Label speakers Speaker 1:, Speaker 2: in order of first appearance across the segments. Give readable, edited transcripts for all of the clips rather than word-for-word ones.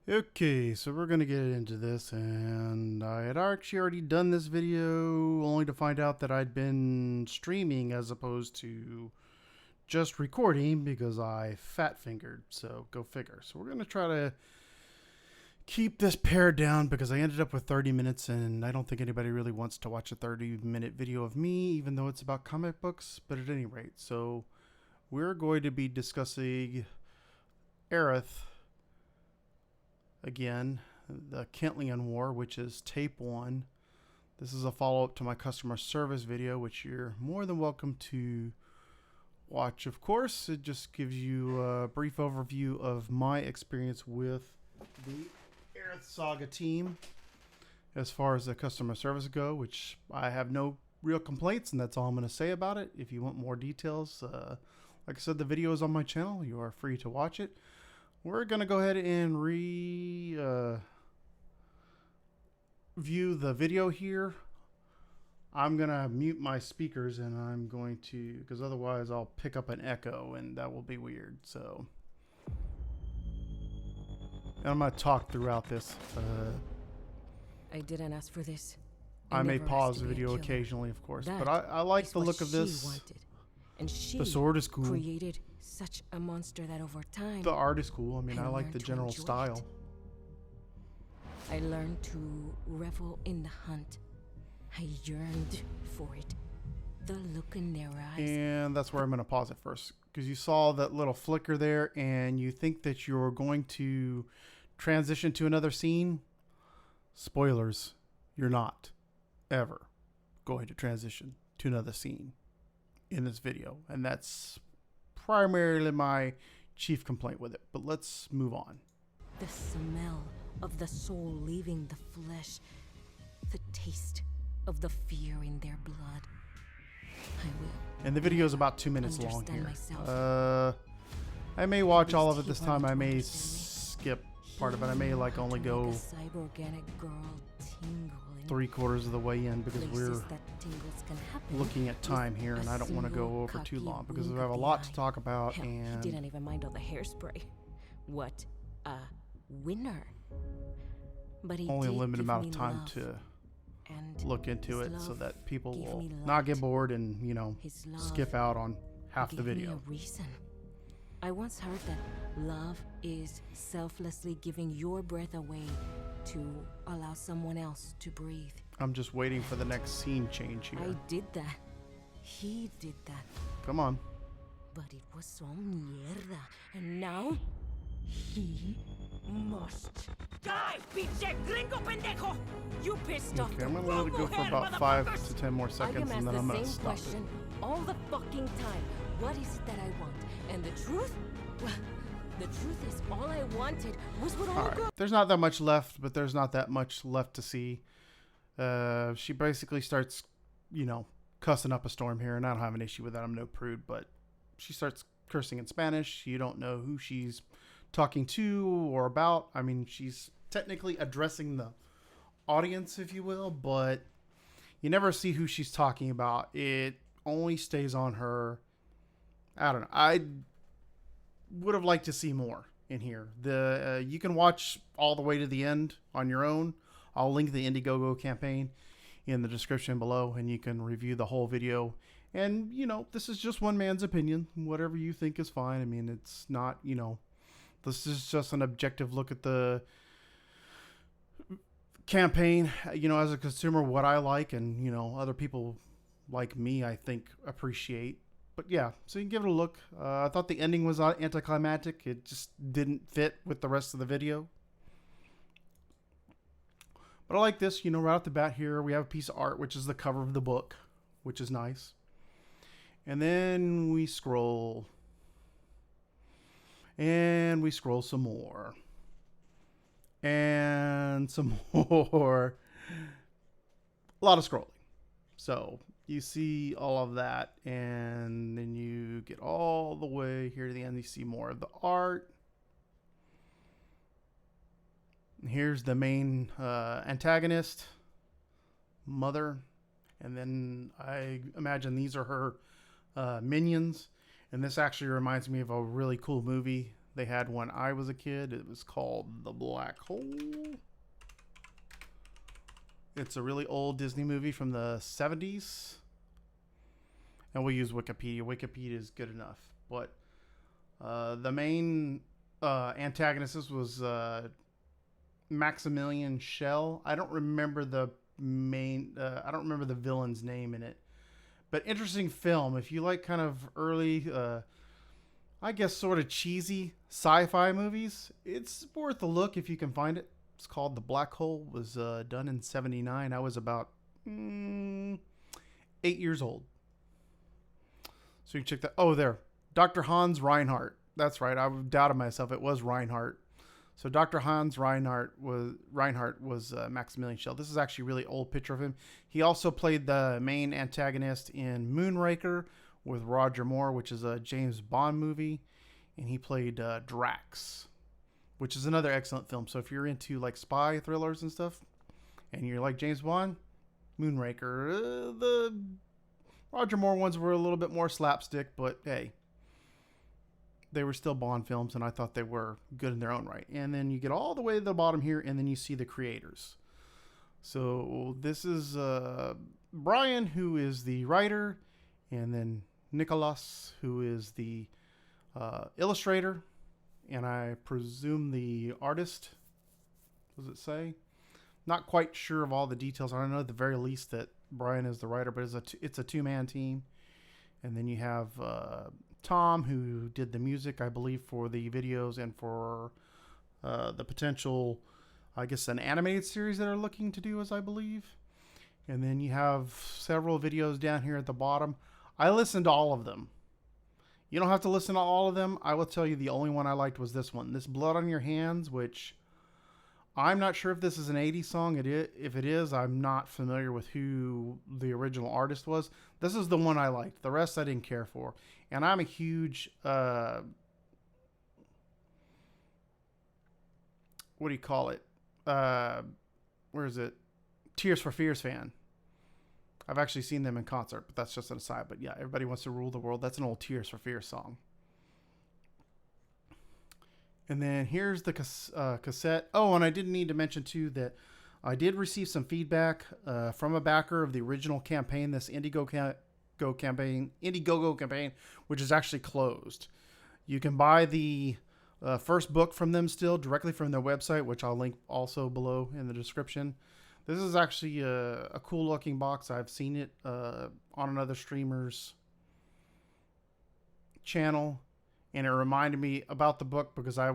Speaker 1: Okay, so we're gonna get into this, and I had actually already done this video only to find out that I'd been streaming as opposed to just recording because I fat fingered, so go figure. So we're gonna try to keep this pared down because I ended up with 30 minutes, and I don't think anybody really wants to watch a 30-minute video of me, even though it's about comic books. But at any rate, so we're going to be discussing Airith again, the Kentlian War, which is tape 1. This is a follow-up to my customer service video, which you're more than welcome to watch. Of course, it just gives you a brief overview of my experience with the Airith Saga team as far as the customer service go, which I have no real complaints, and that's all I'm going to say about it. If you want more details, like I said, the video is on my channel. You are free to watch it. We're going to go ahead and view the video here. I'm going to mute my speakers, and I'm going to, because otherwise I'll pick up an echo, and that will be weird. So, and I'm going to talk throughout this.
Speaker 2: I didn't ask for this.
Speaker 1: I may pause the video occasionally, of course, but I like the look of this.
Speaker 2: Wanted. And she
Speaker 1: the sword is cool.
Speaker 2: Created such a monster that over time
Speaker 1: the art is cool. I mean, I like the general style.
Speaker 2: I learned to revel in the hunt. I yearned for it. The look in their eyes.
Speaker 1: And that's where I'm going to pause it first, because you saw that little flicker there, and you think that you're going to transition to another scene. Spoilers, you're not ever going to transition to another scene in this video, and that's primarily my chief complaint with it. But let's move on.
Speaker 2: The smell of the soul leaving the flesh, the taste of the fear in their blood. I will.
Speaker 1: And the video is about 2 minutes long here. I may watch all of it this time. I may skip part of it. I may like only go 3/4 of the way in, because we're looking at time here, and I don't want to go over too long because we have a lot to talk about. And
Speaker 2: he didn't even mind all the hairspray. What a winner! But he
Speaker 1: only a limited amount of time to look into it, so that people will not get bored and, you know, skip out on half the video.
Speaker 2: I once heard that love is selflessly giving your breath away to allow someone else to breathe.
Speaker 1: I'm just waiting for the next scene change here.
Speaker 2: I did that. He did that.
Speaker 1: Come on.
Speaker 2: But it was so mierda. And now, he must die, pinche gringo pendejo! You pissed off.
Speaker 1: Okay, I'm gonna let it go for about 5 to 10 more seconds, and then I'm gonna stop it.
Speaker 2: All the fucking time. What is it that I want? And the truth? Well, the truth is, all I wanted was what all girls.
Speaker 1: There's not that much left, but there's not that much left to see. She basically starts, you know, cussing up a storm here, and I don't have an issue with that. I'm no prude, but she starts cursing in Spanish. You don't know who she's talking to or about. I mean, she's technically addressing the audience, if you will, but you never see who she's talking about. It only stays on her. I don't know. I would have liked to see more in here. You can watch all the way to the end on your own. I'll link the Indiegogo campaign in the description below, and you can review the whole video. And, you know, this is just one man's opinion. Whatever you think is fine. I mean, it's not, you know, this is just an objective look at the campaign, you know, as a consumer, what I like, and, you know, other people like me, I think, appreciate. But yeah, so you can give it a look. I thought the ending was anticlimactic. It just didn't fit with the rest of the video. But I like this, you know, right off the bat here, we have a piece of art, which is the cover of the book, which is nice. And then we scroll. And we scroll some more. And some more. A lot of scrolling. So you see all of that, and then you get all the way here to the end. You see more of the art. Here's the main antagonist, Mother, and then I imagine these are her minions. And this actually reminds me of a really cool movie They had when I was a kid. It was called The Black Hole. It's a really old Disney movie from the 70s. And we'll use Wikipedia. Wikipedia is good enough. But the main antagonist was Maximilian Schell. I don't remember the I don't remember the villain's name in it. But interesting film. If you like kind of early, I guess sort of cheesy sci-fi movies, it's worth a look if you can find it. It's called The Black Hole. It was done in 79. I was about 8 years old. So you can check that. Oh, there. Dr. Hans Reinhardt. That's right. I doubted myself. It was Reinhardt. So Dr. Hans Reinhardt was Maximilian Schell. This is actually a really old picture of him. He also played the main antagonist in Moonraker with Roger Moore, which is a James Bond movie. And he played Drax, which is another excellent film. So if you're into like spy thrillers and stuff, and you're like James Bond, Moonraker. The Roger Moore ones were a little bit more slapstick, but hey, they were still Bond films, and I thought they were good in their own right. And then you get all the way to the bottom here, and then you see the creators. So this is Brian, who is the writer, and then Nicholas, who is the illustrator, and I presume the artist. Does it say? Not quite sure of all the details. I know at the very least that Brian is the writer, but it's a two-man team. And then you have Tom, who did the music, I believe, for the videos and for the potential, I guess, an animated series that they're looking to do, as I believe. And then you have several videos down here at the bottom. I listened to all of them. You don't have to listen to all of them. I will tell you the only one I liked was this one. This Blood on Your Hands, which I'm not sure if this is an 80s song. If it is, I'm not familiar with who the original artist was. This is the one I liked. The rest I didn't care for. And I'm a huge, what do you call it? Where is it? Tears for Fears fan. I've actually seen them in concert, but that's just an aside. But yeah, Everybody Wants to Rule the World. That's an old Tears for Fears song. And then here's the cassette. Oh, and I did need to mention, too, that I did receive some feedback from a backer of the original campaign, this Indiegogo campaign, which is actually closed. You can buy the first book from them still directly from their website, which I'll link also below in the description. This is actually a cool-looking box. I've seen it on another streamer's channel. And it reminded me about the book because I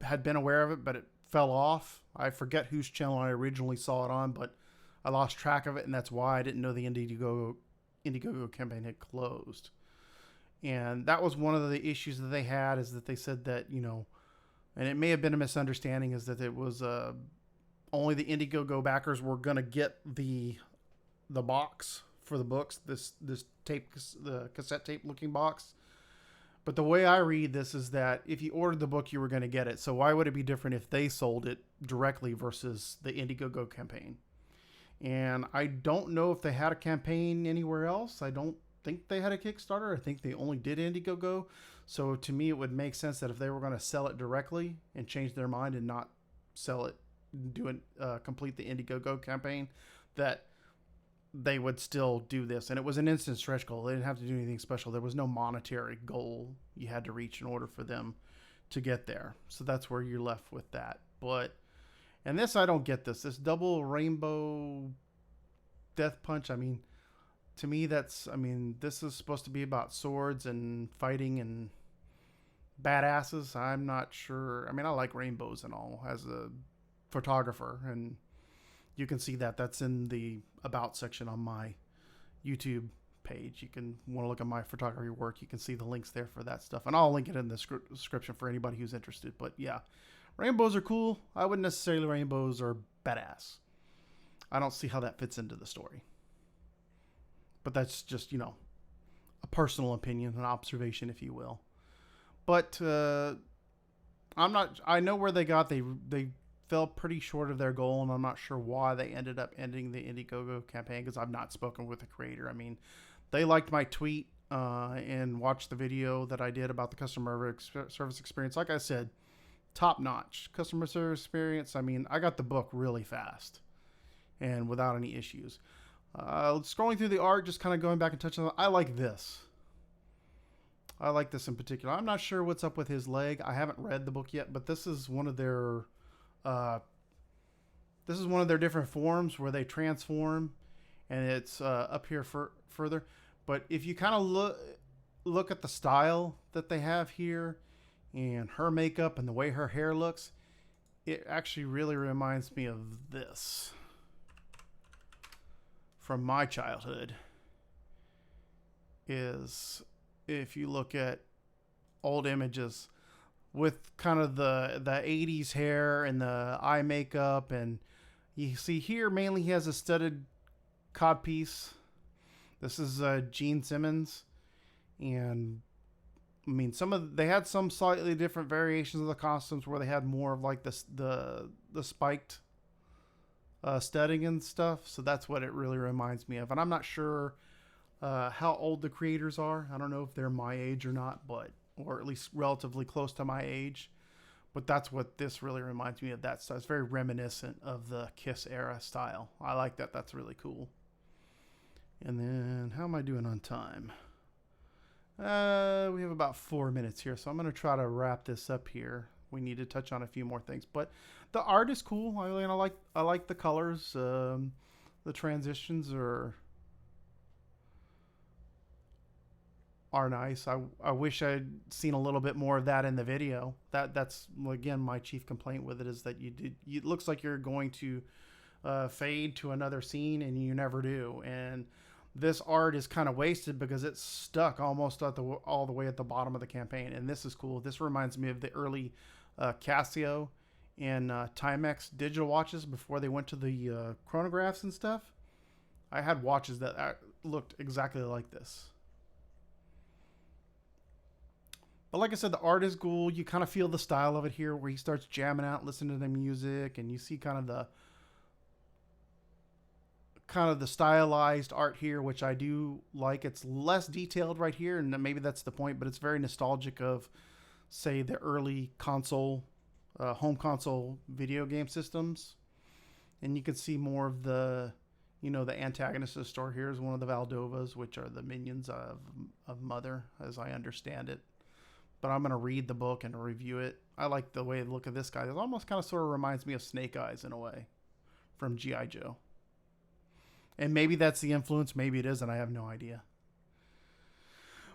Speaker 1: had been aware of it, but it fell off. I forget whose channel I originally saw it on, but I lost track of it, and that's why I didn't know the Indiegogo campaign had closed. And that was one of the issues that they had, is that they said that, you know, and it may have been a misunderstanding, is that it was only the Indiegogo backers were going to get the box for the books, this tape, the cassette tape looking box. But the way I read this is that if you ordered the book, you were going to get it. So why would it be different if they sold it directly versus the Indiegogo campaign? And I don't know if they had a campaign anywhere else. I don't think they had a Kickstarter. I think they only did Indiegogo. So to me, it would make sense that if they were going to sell it directly and change their mind and not sell it, complete the Indiegogo campaign, that they would still do this. And it was an instant stretch goal. They didn't have to do anything special. There was no monetary goal you had to reach in order for them to get there. So that's where you're left with that. But, and this, I don't get this double rainbow death punch. I mean, to me, this is supposed to be about swords and fighting and badasses. I'm not sure. I mean, I like rainbows and all as a photographer, and you can see that that's in the about section on my YouTube page. You can want to look at my photography work. You can see the links there for that stuff, and I'll link it in the description for anybody who's interested. But yeah, rainbows are cool. I wouldn't necessarily rainbows are badass. I don't see how that fits into the story, but that's just, you know, a personal opinion, an observation, if you will. But I know where they got, they fell pretty short of their goal, and I'm not sure why they ended up ending the Indiegogo campaign, because I've not spoken with the creator. I mean, they liked my tweet. and watch the video that I did about the customer service experience. Like I said, top notch customer service experience. I mean, I got the book really fast and without any issues. Scrolling through the art, just kind of going back and touching on it, I like this. I like this in particular. I'm not sure what's up with his leg. I haven't read the book yet, but this is one of their different forms where they transform, and it's up here further. But if you kind of look at the style that they have here, and her makeup and the way her hair looks, it actually really reminds me of this from my childhood. Is if you look at old images with kind of the 80s hair and the eye makeup, and you see here mainly he has a studded codpiece. This is Gene Simmons, and I mean they had some slightly different variations of the costumes where they had more of like the spiked studding and stuff. So that's what it really reminds me of, and I'm not sure how old the creators are. I don't know if they're my age or not, or at least relatively close to my age. But that's what this really reminds me of. That style. It's very reminiscent of the Kiss era style. I like that. That's really cool. And then, how am I doing on time? We have about 4 minutes here, so I'm going to try to wrap this up here. We need to touch on a few more things, but the art is cool. I like the colors. The transitions are nice. I wish I'd seen a little bit more of that in the video. That's again my chief complaint with it, is that it looks like you're going to fade to another scene and you never do. And this art is kind of wasted because it's stuck almost all the way at the bottom of the campaign. And this is cool. This reminds me of the early Casio and Timex digital watches before they went to the chronographs and stuff. I had watches that looked exactly like this. But like I said, the art is cool. You kind of feel the style of it here, where he starts jamming out, listening to the music, and you see kind of the stylized art here, which I do like. It's less detailed right here, and maybe that's the point, but it's very nostalgic of, say, the early console, home console video game systems. And you can see more of the antagonist of the story here is one of the Valdovas, which are the minions of Mother, as I understand it. But I'm going to read the book and review it. I like the way the look of this guy. It almost kind of sort of reminds me of Snake Eyes in a way from G.I. Joe. And maybe that's the influence. Maybe it isn't. I have no idea.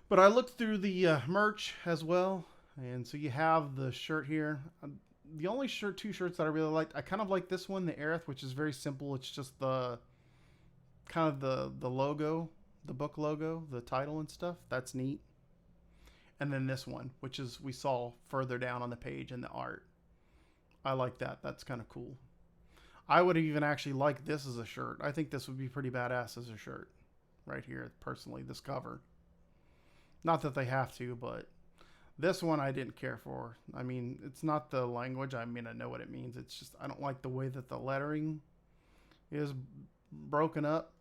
Speaker 1: But I looked through the merch as well. And so you have the shirt here. The only two shirts that I really liked, I kind of like this one, the Airith, which is very simple. It's just the kind of the logo, the book logo, the title and stuff. That's neat. And then this one, which is we saw further down on the page in the art. I like that. That's kind of cool. I would even actually like this as a shirt. I think this would be pretty badass as a shirt right here, personally, this cover. Not that they have to, but this one I didn't care for. I mean, it's not the language. I mean, I know what it means. It's just I don't like the way that the lettering is broken up.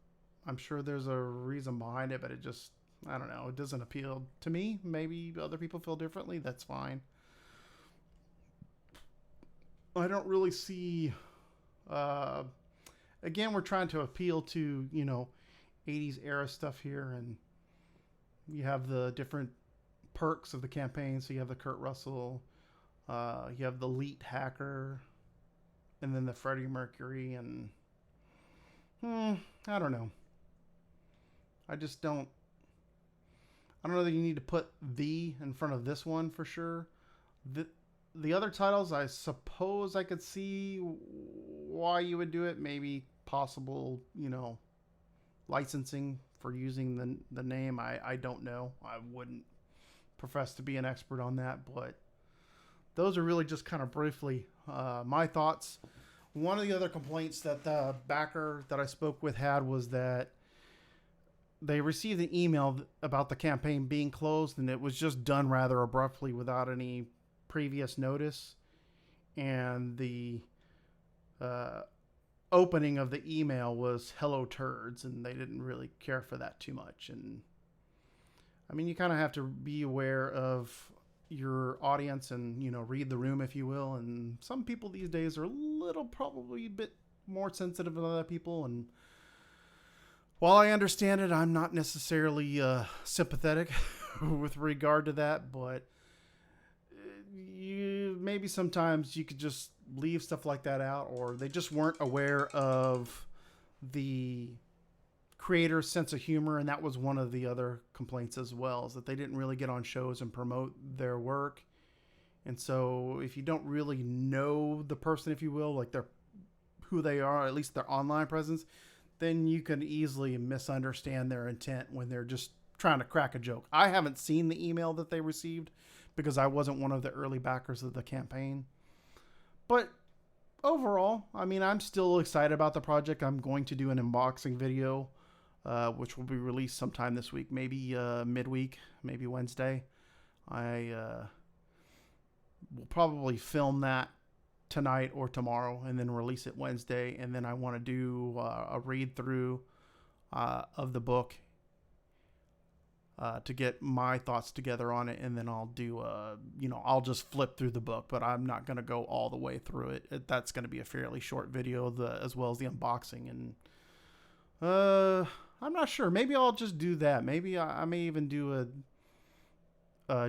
Speaker 1: I'm sure there's a reason behind it, but it just, I don't know. It doesn't appeal to me. Maybe other people feel differently. That's fine. I don't really see... again, we're trying to appeal to, 80s era stuff here. And you have the different perks of the campaign. So you have the Kurt Russell. You have the Elite Hacker. And then the Freddie Mercury. And... I don't know. I just don't... I don't know that you need to put the in front of this one for sure. The other titles, I suppose I could see why you would do it. Maybe possible, licensing for using the name. I don't know. I wouldn't profess to be an expert on that, but those are really just kind of briefly my thoughts. One of the other complaints that the backer that I spoke with had was that they received an email about the campaign being closed, and it was just done rather abruptly without any previous notice. And the opening of the email was "Hello Turds," and they didn't really care for that too much. And I mean, you kind of have to be aware of your audience and, read the room, if you will. And some people these days are probably a bit more sensitive than other people. And while I understand it, I'm not necessarily sympathetic with regard to that. But maybe sometimes you could just leave stuff like that out, or they just weren't aware of the creator's sense of humor. And that was one of the other complaints as well, is that they didn't really get on shows and promote their work. And so if you don't really know the person, if you will, like who they are, at least their online presence, then you can easily misunderstand their intent when they're just trying to crack a joke. I haven't seen the email that they received because I wasn't one of the early backers of the campaign. But overall, I mean, I'm still excited about the project. I'm going to do an unboxing video, which will be released sometime this week, maybe midweek, maybe Wednesday. I will probably film that tonight or tomorrow and then release it Wednesday. And then I want to do a read through of the book to get my thoughts together on it. And then I'll do, I'll just flip through the book, but I'm not going to go all the way through it. That's going to be a fairly short video, as well as the unboxing. And I'm not sure. Maybe I'll just do that. Maybe I may even do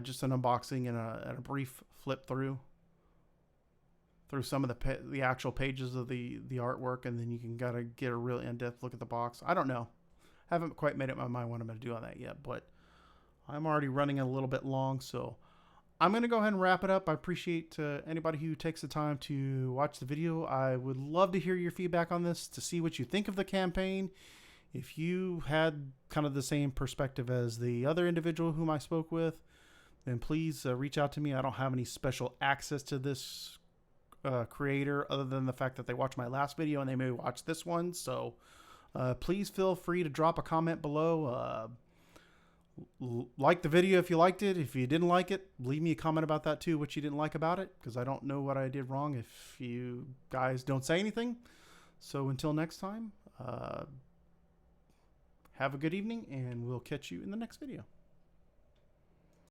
Speaker 1: just an unboxing and a brief flip through some of the actual pages of the artwork, and then you can gotta get a real in-depth look at the box. I don't know. Haven't quite made up my mind what I'm going to do on that yet, but I'm already running a little bit long, so I'm going to go ahead and wrap it up. I appreciate anybody who takes the time to watch the video. I would love to hear your feedback on this, to see what you think of the campaign. If you had kind of the same perspective as the other individual whom I spoke with, then please reach out to me. I don't have any special access to this creator other than the fact that they watched my last video and they may watch this one. So please feel free to drop a comment below. Like the video if you liked it. If you didn't like it, leave me a comment about that too, what you didn't like about it, because I don't know what I did wrong if you guys don't say anything. So until next time, have a good evening, and we'll catch you in the next video.